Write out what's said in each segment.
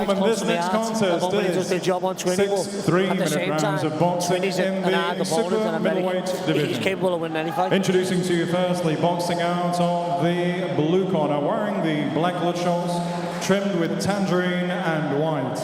on in this next contest is 6 3-minute rounds of boxing in the super middleweight division. He's capable of winning any fight. Introducing to you firstly, boxing out of the blue corner, wearing the black blood shorts, trimmed with tangerine and white.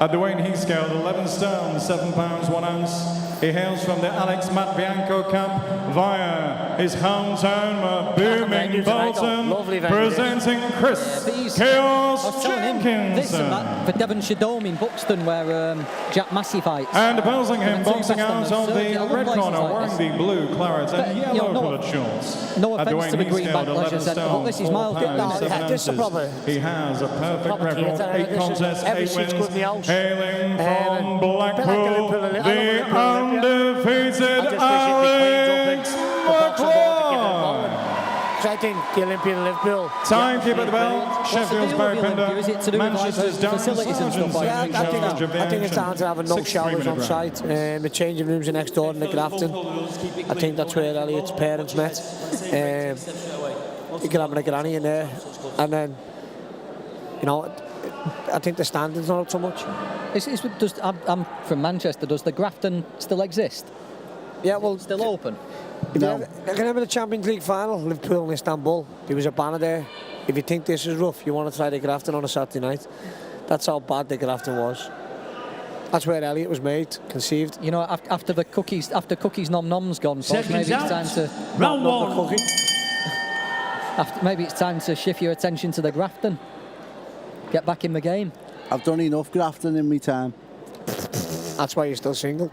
At the weight he scaled 11 stone, 7 pounds 1 ounce. He hails from the Alex Matvienko camp via his hometown, booming Bolton, presenting Chris Chaos Jenkinson. This and that for Devonshire Dome in Buxton, where Jack Massey fights. And opposing him, boxing out of the red corner, wearing the blue claret and yellow coloured shorts. No offence to the Greenbank, as I said, but this is miles different. He has a perfect record, 8 contests, 8 wins, hailing from Blackpool, the undefeated Alex McCloy. I think the Olympian of Liverpool. Timekeeper at the bell, Sheffield's Barry Pinder, Manchester's Darren Sargent, I think it's down to having no showers on site. The changing rooms are next door in the Grafton. I think that's where Elliot's parents met. You can have a granny in there, and then, you know, I think the standards not up so much. I'm from Manchester. Does the Grafton still exist? Yeah, well, still open. No. I can remember the Champions League final, Liverpool and Istanbul. There was a banner there. If you think this is rough, you want to try the Grafton on a Saturday night. That's how bad the Grafton was. That's where Elliot was made, conceived. You know, after Cookies Nom Nom's gone, so maybe it's time to round one. Maybe it's time to shift your attention to the Grafton. Get back in the game. I've done enough Grafton in my time. That's why you're still single.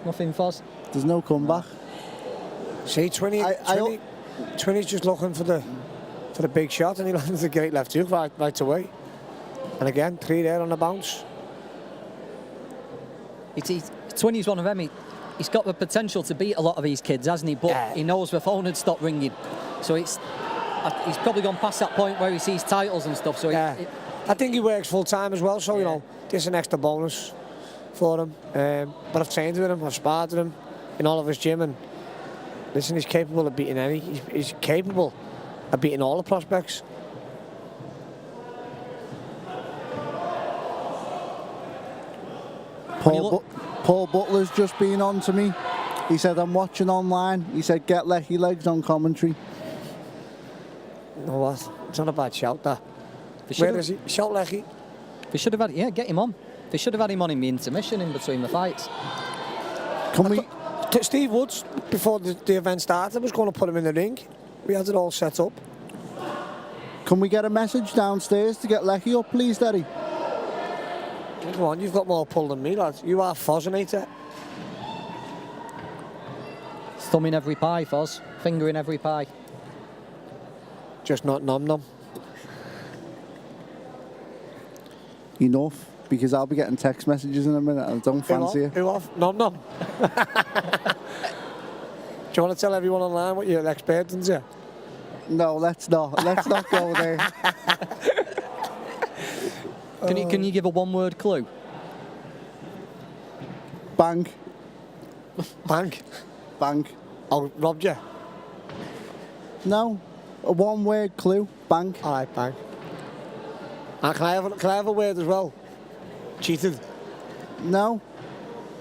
Nothing, Foz. There's no comeback. See, 20's just looking for the big shot, and he lands a great left hook right away. And again, 3 there on the bounce. 20's one of them. He's got the potential to beat a lot of these kids, hasn't he? But he knows the phone had stopped ringing, so he's probably gone past that point where he sees titles and stuff. So I think he works full time as well. So you know, this is an extra bonus for him. But I've trained with him, I've sparred with him in all of his gym, and listen, he's capable of beating any. He's capable of beating all the prospects. Paul Butler's just been on to me. He said, I'm watching online. He said, get Lecky Legs on commentary. You know what? It's not a bad shout, that. Where is he? Shout Lecky. They should have had, get him on. They should have had him on in the intermission in between the fights. Steve Woods, before the event started, was going to put him in the ring. We had it all set up. Can we get a message downstairs to get Lecky up, please, Daddy? Come on, you've got more pull than me, lads. You are Fozinator. Thumb in every pie, Foz. Finger in every pie. Just not Nom Nom. Enough, because I'll be getting text messages in a minute and I don't fancy it. Who off? Nom Nom. Do you want to tell everyone online what your experience is? No, let's not. Let's not go there. Can you give a one-word clue? Bank. Bank? Bank. Oh, robbed you? No. A one-word clue. Bank. All right, bank. Can I have a word as well? Cheated? No.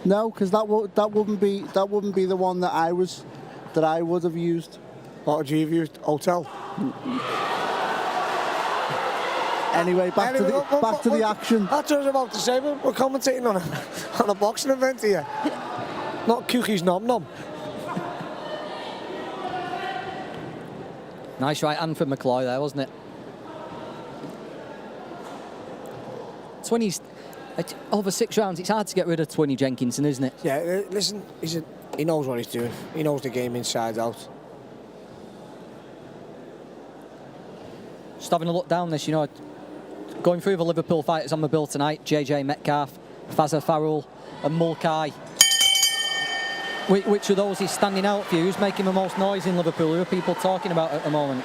No, because that wouldn't be the one that I would have used. What would you have used? Hotel? Anyway, back to the action. That's what I was about to say. We're commentating on a boxing event here. Not Cookies Nom Nom. Nice right hand for McCloy there, wasn't it? 20's over 6 rounds. It's hard to get rid of 20 Jenkinson, isn't it? Yeah, listen, he knows what he's doing. He knows the game inside out. Just having a look down this, you know, going through the Liverpool fighters on the bill tonight: JJ Metcalf, Fazza Farrell, and Mulcahy. Which of those is standing out for you? Who's making the most noise in Liverpool? Who are people talking about at the moment?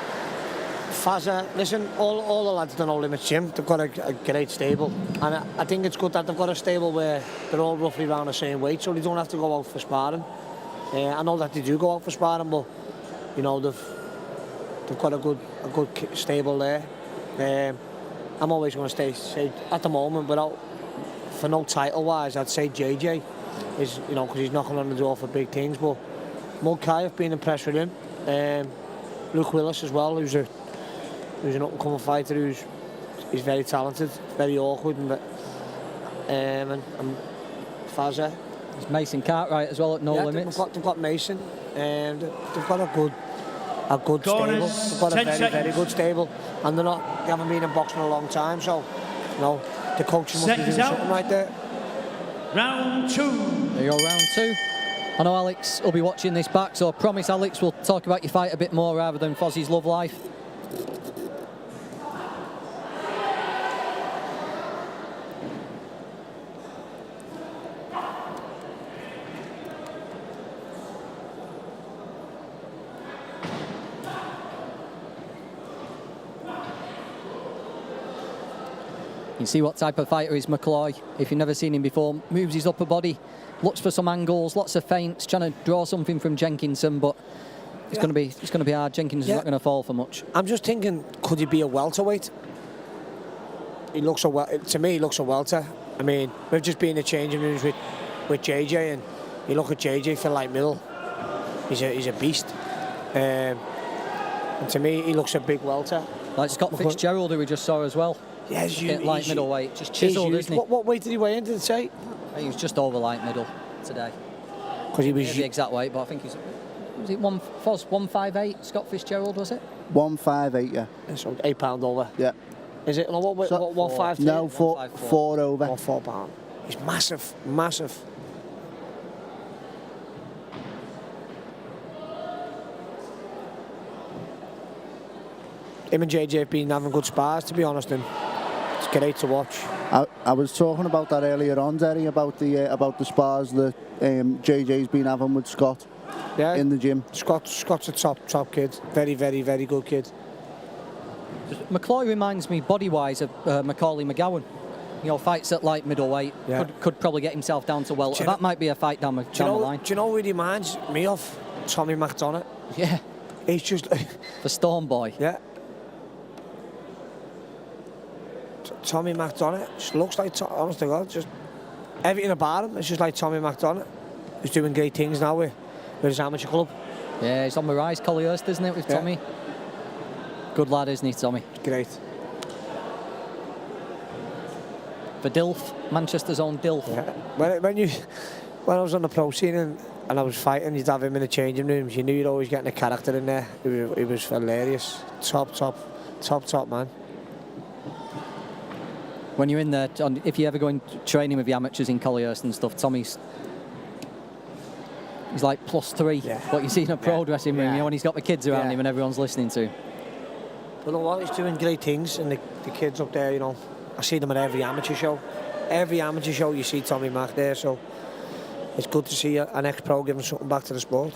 Fazza, listen, all the lads at No Limits Gym, they've got a great stable, and I think it's good that they've got a stable where they're all roughly around the same weight, so they don't have to go out for sparring. I know that they do go out for sparring, but You know, they've got a good stable there. I'm always going to say at the moment, for no title wise, I'd say JJ is, you know, because he's knocking on the door for big things. But McCloy, I've been impressed with him. Luke Willis as well, who's an up and coming fighter he's very talented, very awkward, and Fazza. There's Mason Cartwright as well at No Limits. They've got Mason, and they've got a good Corners, stable. They've got a 10 very good stable, and they haven't been in boxing a long time, so you know the coaching must be doing something right there. Round 2. There you go, round 2. I know Alex will be watching this back, so I promise, Alex, we'll talk about your fight a bit more rather than Fozzie's love life. You can see what type of fighter is McCloy. If you've never seen him before, moves his upper body, looks for some angles, lots of feints, trying to draw something from Jenkinson, but it's going to be hard. Jenkinson's not going to fall for much. I'm just thinking, could he be a welterweight? He looks to me, he looks a welter. I mean, we've just been in the changing rooms with JJ, and you look at JJ for light middle, he's a beast. And to me, he looks a big welter. Like Scott Fitzgerald, who we just saw as well. Yeah, light middleweight, just chiseled, isn't he? What weight did he weigh in, did it say? He was just over light middle today. Because he was the exact weight, but I think was it 158? Scott Fitzgerald, was it? 158, yeah. So £8 over. Yeah. Is it? No, what weight? 153? No, 4 over. £4. He's massive, massive. Him and JJ have been having good spars, to be honest, and it's great to watch. I was talking about that earlier on, Derry, about the spars that JJ's been having with Scott in the gym. Scott's a top kid. Very, very, very good kid. McCloy reminds me body-wise of Macaulay McGowan. You know, fights at light middleweight, could probably get himself down to welter. That might be a fight down the line. Do you know who he reminds me of? Tommy McDonough. Yeah. He's just... For Storm Boy. Yeah. Tommy McDonough just looks like, honest to God, just everything about him. It's just like Tommy McDonough. He's doing great things now with his amateur club. Yeah, he's on the rise, Collyhurst, isn't it, with Tommy? Good lad, isn't he, Tommy? Great. For Dilf, Manchester's own Dilf. Yeah. When I was on the pro scene and I was fighting, you'd have him in the changing rooms. You knew you'd always getting a character in there. He was hilarious. Top man. When you're in there, if you ever go in training with the amateurs in Collyhurst and stuff, Tommy's he's like +3. Yeah. What you see in a pro dressing room, you know, when he's got the kids around him and everyone's listening to him. But you know what, he's doing great things, and the kids up there, you know, I see them at every amateur show. Every amateur show you see Tommy Mac there, so it's good to see an ex-pro giving something back to the sport.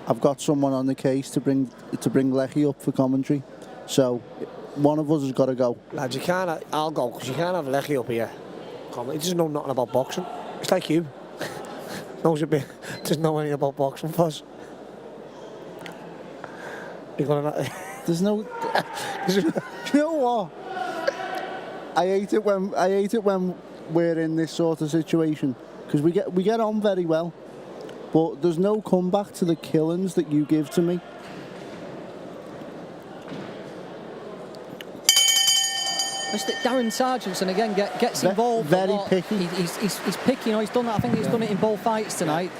I've got someone on the case to bring Leckie up for commentary, so one of us has got to go. Lads, I'll go, because you can't have Leckie up here. He doesn't know nothing about boxing. It's like you. Knows a bit, doesn't know anything about boxing, Fuzz. You're gonna There's no... you know what? I hate it when we're in this sort of situation, because we get on very well, but there's no comeback to the killings that you give to me. Mr. Darren Sargentson again gets involved. Very picky. He's picky. You know, he's done that. I think he's done it in both fights tonight.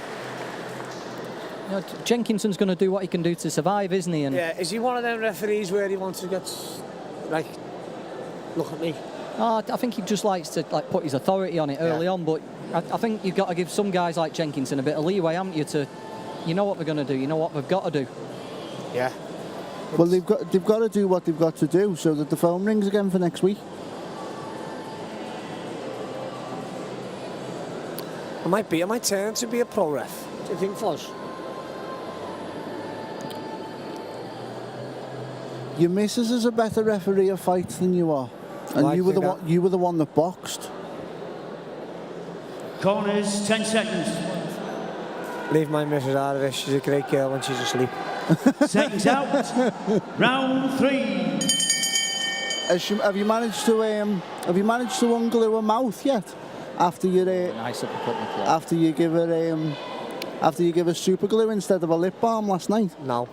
You know, Jenkinson's going to do what he can do to survive, isn't he? And is he one of them referees where he wants to get like, look at me? I think he just likes to put his authority on it early on. But I think you've got to give some guys like Jenkinson a bit of leeway, haven't you? You know what they're going to do. You know what they've got to do. Yeah. Well, they've got to do what they've got to do, so that the phone rings again for next week. I might turn to be a pro ref. Do you think, Foz? Your missus is a better referee of fights than you are, and you were the one that boxed. Corners, 10 seconds. Leave my missus out of this. She's a great girl when she's asleep. Seconds out. Round 3. Have you managed to unglue her mouth yet? After you Nice uppercut, McCloy. after you give her super glue instead of a lip balm last night? No.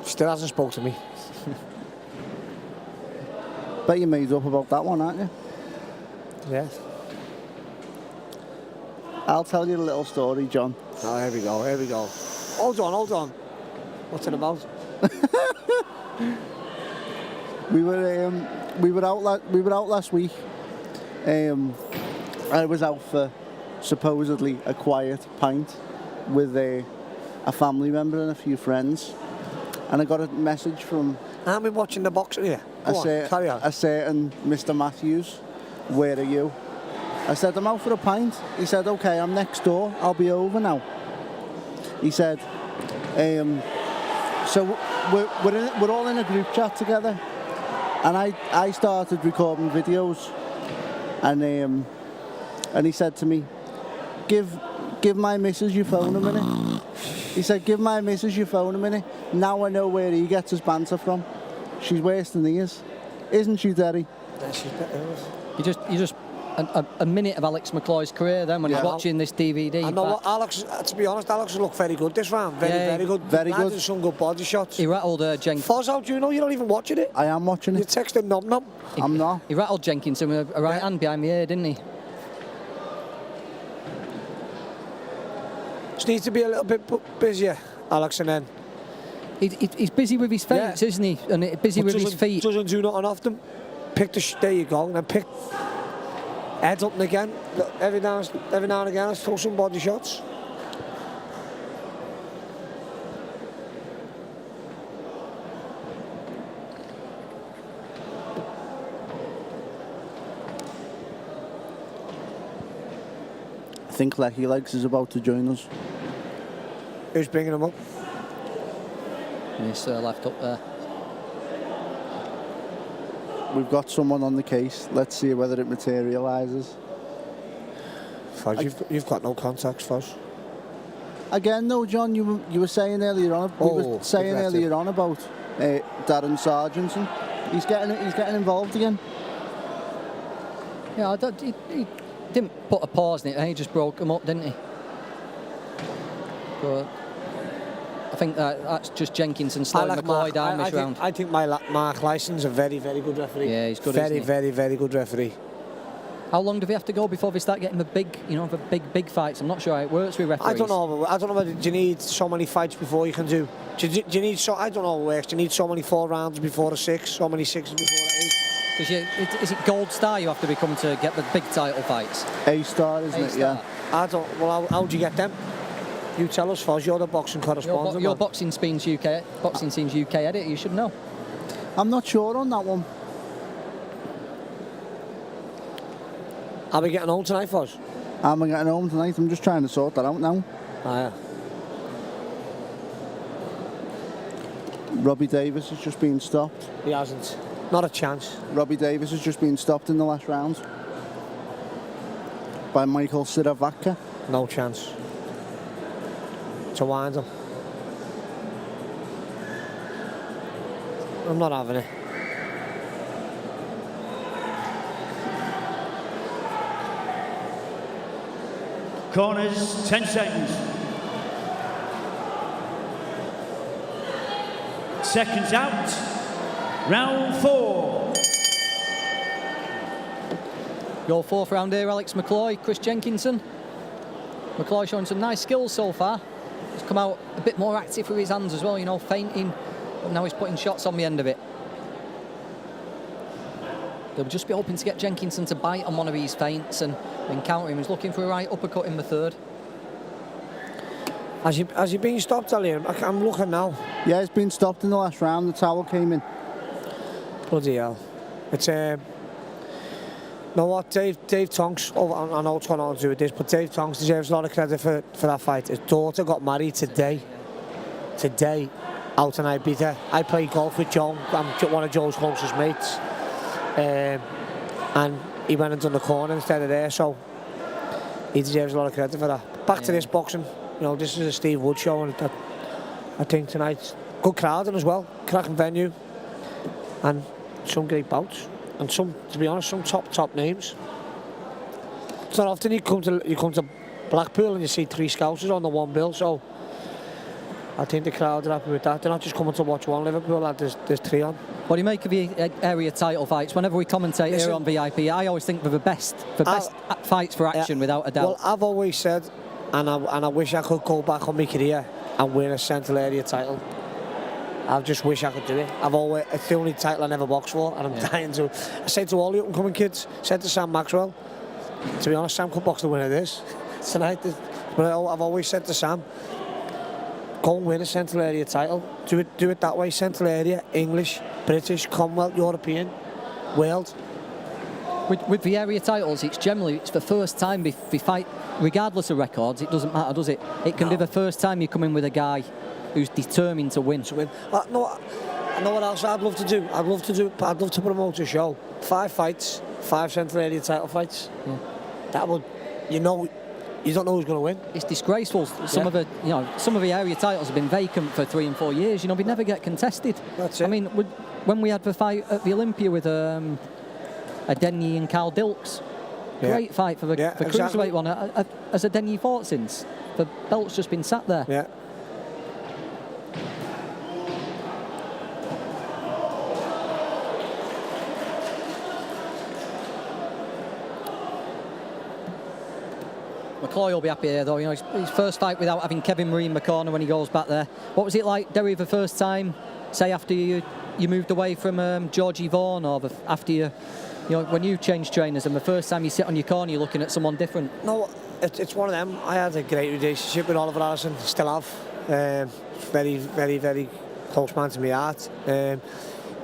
Still hasn't spoke to me. Bet you made up about that one, aren't you? Yes. I'll tell you a little story, John. Oh, here we go, here we go. Hold on. What's it about? We were out last week. I was out for supposedly a quiet pint with a family member and a few friends, and I got a message from I've been watching the boxing here. Carry on. a certain Mr. Matthews. Where are you? I said, I'm out for a pint. He said, okay, I'm next door. I'll be over now. He said, so we're all in a group chat together, and I started recording videos, and he said to me, give my missus your phone a minute. He said, give my missus your phone a minute. Now I know where he gets his banter from. She's worse than he is. Isn't she, Derry? Yeah, she's better. You just a minute of Alex McCloy's career then when he's watching this DVD. I know what Alex, to be honest, Alex looked very good this round. Very good. Very good. Landed some good body shots. He rattled Jenkinson. Foz, how do you know you're not even watching it? I am watching You it. texted nom. I'm not. He rattled Jenkinson with a right hand behind the ear, didn't he? Just needs to be a little bit busier, Alex, and then. He's busy with his feints, isn't he? And busy with his feet. Doesn't do nothing often. There you go, and then pick heads up and again. Every now and again, let's throw some body shots. I think Lecky Legs is about to join us. Who's bringing him up? And he's left up there. We've got someone on the case. Let's see whether it materialises. Foz, you've got no contacts, Foz. Again, though, John, you were saying earlier on. We were saying earlier on about Darren Sargentson. He's getting involved again. Yeah, he didn't put a pause in it. He just broke him up, didn't he? But I think that's just Jenkinson slowing McCloy down this round. I think Mark Lyson's a very, very good referee. Yeah, he's good. Very, very, very good referee. How long do we have to go before we start getting the big fights? I'm not sure how it works with referees. I don't know whether do you need so many fights before you can do. Do you need so? I don't know how it works. Do you need so many 4 rounds before a 6? So many 6s before a 8? Because is it gold star you have to become to get the big title fights? A-star, isn't it? Yeah. I don't. Well, how do you get them? You tell us, Foz. You're the boxing correspondent. Your boxing scene's UK edit. You should know. I'm not sure on that one. Are we getting home tonight, Foz? I'm getting home tonight. I'm just trying to sort that out now. Yeah. Robbie Davis has just been stopped. He hasn't. Not a chance. Robbie Davis has just been stopped in the last round by Michael Siravaka. No chance. To wind him. I'm not having it. Corners, 10 seconds. Seconds out. Round 4. Your 4th round here, Alex McCloy, Chris Jenkinson. McCloy showing some nice skills so far. He's come out a bit more active with his hands as well, feinting, but now he's putting shots on the end of it. They'll just be hoping to get Jenkinson to bite on one of these feints and counter him. He's looking for a right uppercut in the 3rd. Has he been stopped, Elliot? I'm looking now. Yeah, he's been stopped in the last round. The towel came in. Bloody hell. It's know what, Dave Tonks, I know what's going on to do with this, but Dave Tonks deserves a lot of credit for that fight. His daughter got married today, out in Ibiza. I play golf with Joe. I'm one of Joe's closest mates. And he went and done the corner instead of there, so he deserves a lot of credit for that. Back to this boxing. This is a Steve Wood show, and I think tonight's good crowd as well, cracking venue, and some great bouts, and some, to be honest, some top names. It's not often you come to Blackpool and you see 3 Scousers on the one bill, so I think the crowd are happy with that. They're not just coming to watch one Liverpool, there's 3 on. What do you make of the area title fights? Whenever we commentate here on VIP, I always think they're the best fights for action, without a doubt. Well, I've always said, and I wish I could go back on my career and win a central area title. I just wish I could do it. It's the only title I never boxed for, and I'm dying to. I said to all the up-and-coming kids, said to Sam Maxwell, to be honest, Sam could box the winner of this tonight. But I've always said to Sam, go and win a central area title. Do it that way. Central area, English, British, Commonwealth, European, world. With the area titles, it's the first time we fight, regardless of records. It doesn't matter, does it? It can be the first time you come in with a guy who's determined to win. I know what else I'd love to do. I'd love to promote a show. 5 fights, 5 central area title fights. Yeah. That would, you don't know who's going to win. It's disgraceful. Some of the area titles have been vacant for 3 and 4 years. We never get contested. That's it. I mean, when we had the fight at the Olympia with Adenyi and Carl Dilks, great fight for the cruiserweight one. Has Adenyi fought since? The belt's just been sat there. Yeah. McCloy will be happy here, though. His first fight without having Kevin Murray in the corner when he goes back there. What was it like, Derry, the first time, say after you moved away from Georgie Vaughan, or after when you changed trainers and the first time you sit on your corner, you're looking at someone different? No, it's one of them. I had a great relationship with Oliver Harrison, still have. Very, very, very close man to my heart.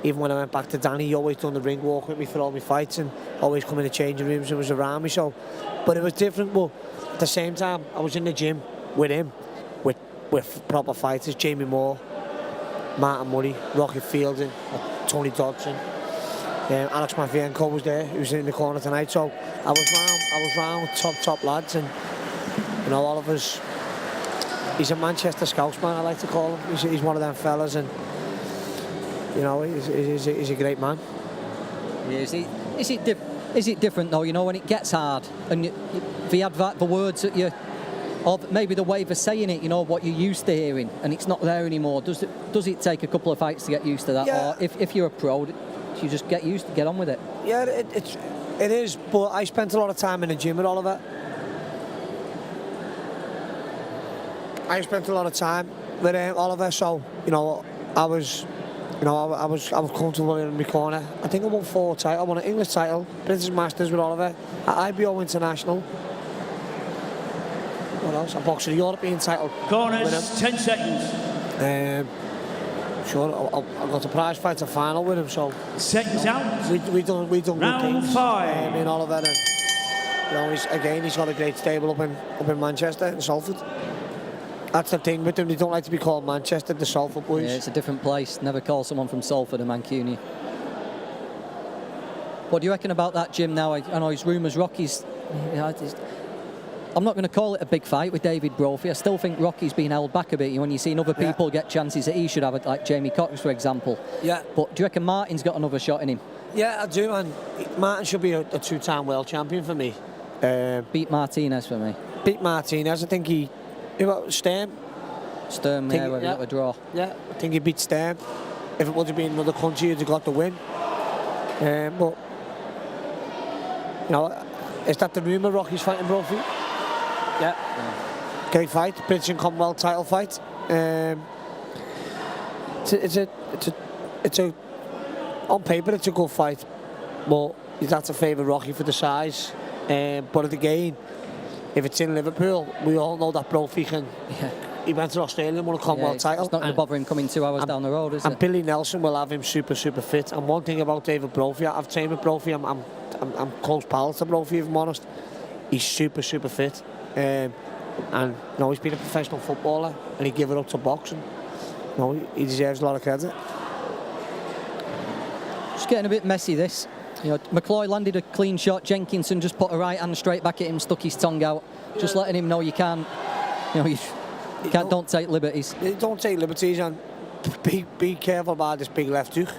Even when I went back to Danny, he always done the ring walk with me for all my fights and always come in the changing rooms and was around me. But it was different. But at the same time, I was in the gym with him, with proper fighters, Jamie Moore, Martin Murray, Rocky Fielding, Tony Dodson, Alex Matvienko was there, who was in the corner tonight. So I was round with top lads, and Oliver's, he's a Manchester Scousman, I like to call him. He's one of them fellas, and he's a great man. Yeah, is it different though? When it gets hard and the words that you, or maybe the way they're saying it, what you're used to hearing, and it's not there anymore. Does it take a couple of fights to get used to that? Yeah. Or if you're a pro, you just get on with it? Yeah, it is. But I spent a lot of time in the gym with Oliver. I spent a lot of time with Oliver, so I was comfortable in my corner. I think I won 4 titles. I won an English title, British Masters with Oliver, at IBO International. What else? I boxed a European title. Corners, 10 seconds. Sure, I got a prize fighter final with him, so... Seconds out. We done good Round things. 5. In Oliver, and he's got a great stable up in Manchester, in Salford. That's the thing with them, they don't like to be called Manchester, the Salford boys. Yeah, it's a different place. Never call someone from Salford a Mancunian. What do you reckon about that, Jim, now? I know his rumours Rocky's... I'm not going to call it a big fight with David Brophy. I still think Rocky's been held back a bit when you've seen other people get chances that he should have, like Jamie Cox, for example. Yeah. But do you reckon Martin's got another shot in him? Yeah, I do, and Martin should be a 2-time world champion for me. Beat Martinez for me. Beat Martinez, I think he... Sturm, yeah, where we got a draw. Yeah, I think he beat Sturm. If it would have been another country, he'd have got the win. But, is that the rumour Rocky's fighting Brophy? Yeah. Great fight, British and Commonwealth title fight. It's a on paper it's a good fight, but you'd have to favour Rocky for the size. But again, if it's in Liverpool, we all know that Brophy can. Yeah. He went to Australia and won a Commonwealth title. It's not going to bother him coming 2 hours down the road, is it? And Billy Nelson will have him super fit. And one thing about David Brophy, I've trained with Brophy. I'm close pals to Brophy, if I'm honest. He's super fit. And he's been a professional footballer, and he gave it up to boxing. He deserves a lot of credit. Just getting a bit messy, this. McCloy landed a clean shot. Jenkinson just put a right hand straight back at him, stuck his tongue out, just letting him know you can't. Don't take liberties. Don't take liberties and be careful about this big left hook.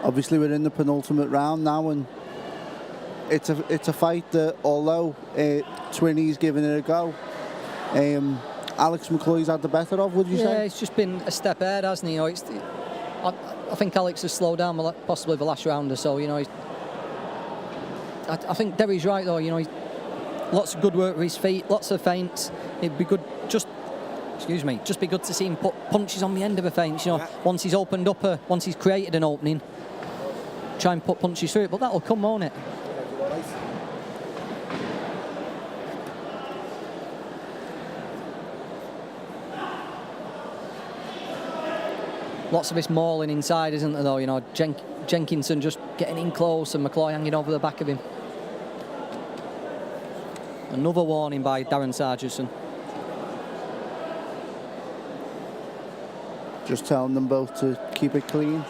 Obviously, we're in the penultimate round now, and it's a fight that, although Twinny's giving it a go, Alex McCloy's had the better of. Would you say? Yeah, it's just been a step ahead, hasn't he? I think Alex has slowed down possibly the last round or so. I think Derry's right though. Lots of good work with his feet, lots of feints. It'd be good just be good to see him put punches on the end of the feints. Once he's opened up once he's created an opening, try and put punches through it. But that'll come, won't it? Lots of this mauling inside, isn't there, though? Jenkinson just getting in close and McCloy hanging over the back of him. Another warning by Darren Sargison. Just telling them both to keep it clean.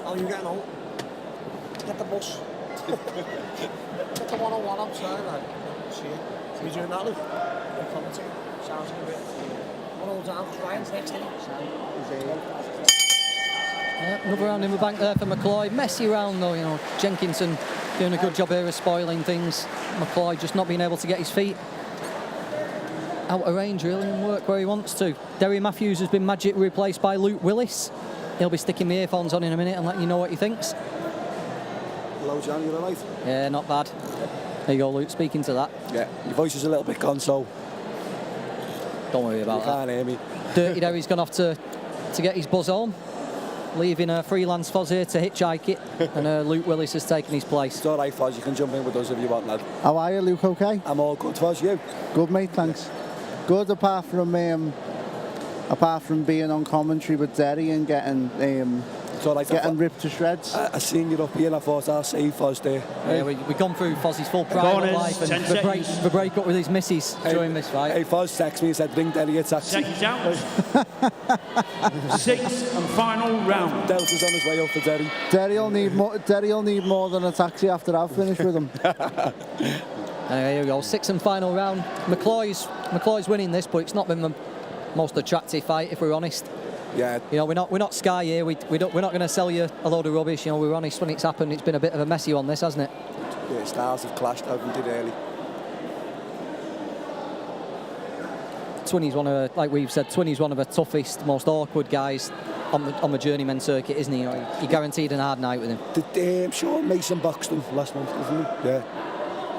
How are you getting out? Get the bus. Get the 101 outside, lad. See you. Are you doing that, Luke? Sounds a bit. 1 down, Ryan's next in. Another round in the bank there for McCloy. Messy round though, Jenkinson doing a good job here of spoiling things. McCloy just not being able to get his feet out of range really and work where he wants to. Derry Matthews has been magically replaced by Luke Willis. He'll be sticking the earphones on in a minute and letting you know what he thinks. Hello, John, you alright? Yeah, not bad. There you go, Luke, speaking to that. Yeah, your voice is a little bit gone, so don't worry about you that. can't hear me. Dirty Derry's gone off to get his buzz home, leaving freelance Foz here to hitchhike it, and Luke Willis has taken his place. It's alright, Foz, you can jump in with us if you want, lad. How are you, Luke? Okay? I'm all good, Foz, you? Good, mate, thanks. Good, apart from being on commentary with Derry and getting It's alright. getting ripped to shreds. I seen you up here and I thought I'll save Foz there. Yeah, we've gone through Fozzy's full private Corners, life and 10 seconds. the break-up with his missus during this fight. Hey, Foz texted me and said, bring Derry a taxi. Seconds out. 6th and final round. Delta's on his way up for Derry. Derry'll need more than a taxi after I've finished with him. Anyway, here we go. 6th and final round. McCloy's winning this, but it's not been the most attractive fight, if we're honest. Yeah. We're not Sky here. We're not going to sell you a load of rubbish. We're honest when it's happened. It's been a bit of a messy one, this, hasn't it? Yeah, styles have clashed, haven't they, really? Twinny's like we've said, Twinny's one of the toughest, most awkward guys on the journeyman circuit, isn't he? He guaranteed an hard night with him. Did Sean Mason boxed him last month, isn't he? Yeah.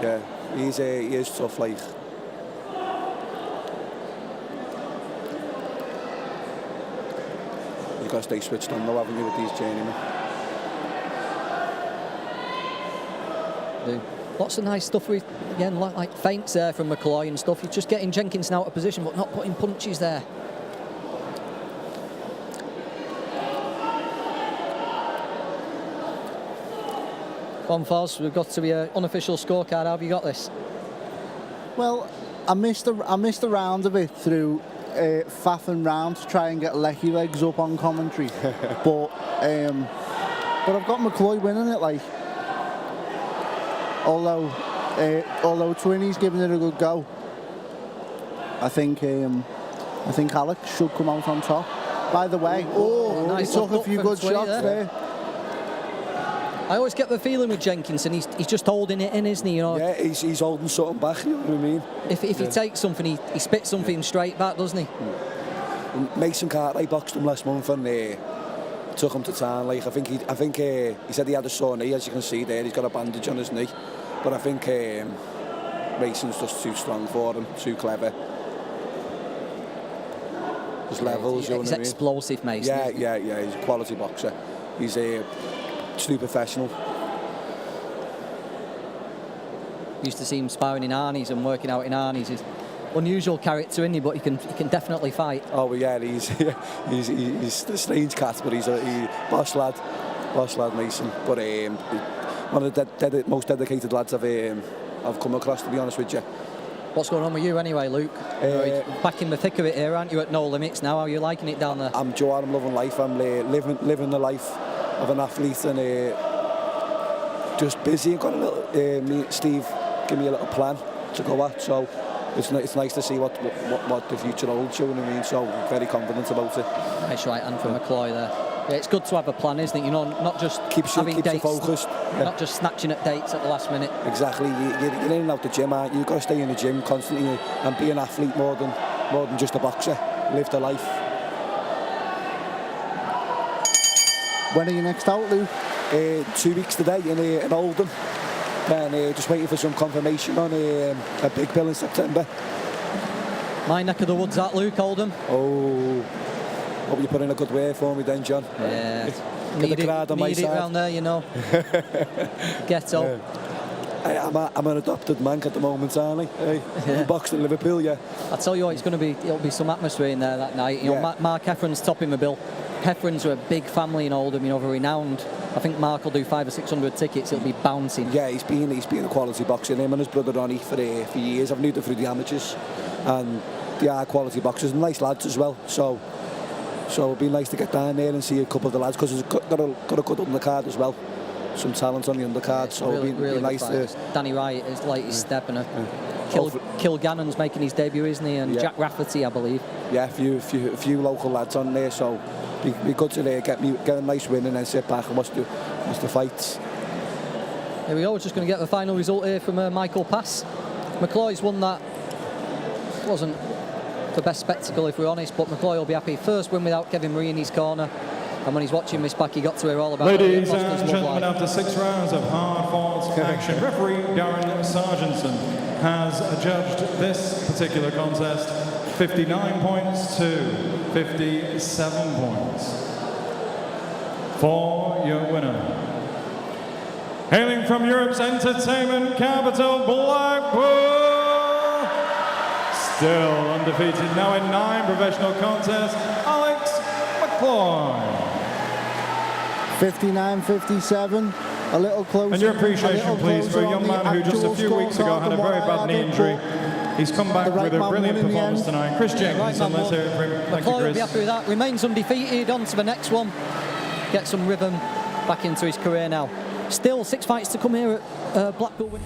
Yeah. He is tough, like. You've got to stay switched on though, haven't you, with these journeymen? Lots of nice stuff with, again, like feints there from McCloy and stuff. He's just getting Jenkinson out of position, but not putting punches there. Come on, Foz, we've got to be an unofficial scorecard. How have you got this? Well, I missed a round of it through faffing round to try and get Lecky legs up on commentary, but I've got McCloy winning it. Like, although Twinny's giving it a good go, I think Alex should come out on top. By the way, nice, he took a few good shots there. I always get the feeling with Jenkinson, he's just holding it in, isn't he? Yeah, he's holding something back, you know what I mean? If he takes something, he spits something straight back, doesn't he? Mason Cartwright boxed him last month and took him to town. Like, I think he said he had a sore knee, as you can see there. He's got a bandage on his knee. But I think Mason's just too strong for him, too clever. His levels, you know what I mean? He's explosive, Mason. Yeah, he's a quality boxer. He's too professional. Used to see him sparring in Arnie's and working out in Arnie's. He's unusual character, isn't he? But he can definitely fight. Oh well, yeah, he's a strange cat, but he's a boss lad Mason. But one of the most dedicated lads I've come across, to be honest with you. What's going on with you anyway, Luke? Back in the thick of it here, aren't you, at No Limits now? How are you liking it down there? I'm loving life. I'm living the life of an athlete, and just busy. And got a little, me and Steve give me a little plan to go at, so it's nice to see what the future holds, you know what I mean? So I'm very confident about it. Nice right hand from McCloy there. Yeah, it's good to have a plan, isn't it? You know, not just having dates, focused. Not just snatching at dates at the last minute. Exactly. You're in and out the gym, aren't you? You've got to stay in the gym constantly and be an athlete more than just a boxer. Live the life. When are you next out, Luke? 2 weeks today in Oldham. And just waiting for some confirmation on a big bill in September. My neck of the woods, that, Luke, Oldham. Oh, hope you put in a good word for me then, John. Yeah. Get the crowd on my side. Need it round there, you know. Ghetto. I'm an adopted man at the moment, aren't I? Hey, I'm boxed in Liverpool, yeah. I tell you what, it'll be some atmosphere in there that night. You know, Mark Heffron's topping the bill. Heffron's are a big family in Oldham, you know, they're renowned. I think Mark will do 500 or 600 tickets. It'll be bouncing. Yeah, he's been a quality boxer. Him and his brother Ronnie for years. I've known them through the amateurs, and they are quality boxers and nice lads as well. So it'd be nice to get down there and see a couple of the lads, because they've got a good undercard as well. Some talent on the undercard, so it'd be nice to. Danny Wright is latest step, and Kilgannon's making his debut, isn't he? And Jack Rafferty, I believe. Yeah, a few local lads on there, so be good to get a nice win and then sit back and watch the fights. Here we go. We're just going to get the final result here from Michael Pass. McCloy's won that. Wasn't the best spectacle, if we're honest, but McCloy will be happy. First win without Kevin Marie in his corner. And when he's watching this back, he got to hear all about it. Ladies and gentlemen, after 6 rounds of hard-fought action, referee Darren Sargentson has adjudged this particular contest 59 points to 57 points. For your winner, hailing from Europe's entertainment capital, Blackpool, still undefeated, now in 9 professional contests, Alex McCloy. 59-57, a little closer. And your appreciation, please, for a young man who just a few weeks ago had a very bad knee injury. He's come back with a brilliant performance tonight. Chris Jenkinson, let's hear it for him. Thank you, McCloy will be Chris. happy with that. Remains undefeated, on to the next one. Get some rhythm back into his career now. Still 6 fights to come here at Blackpool.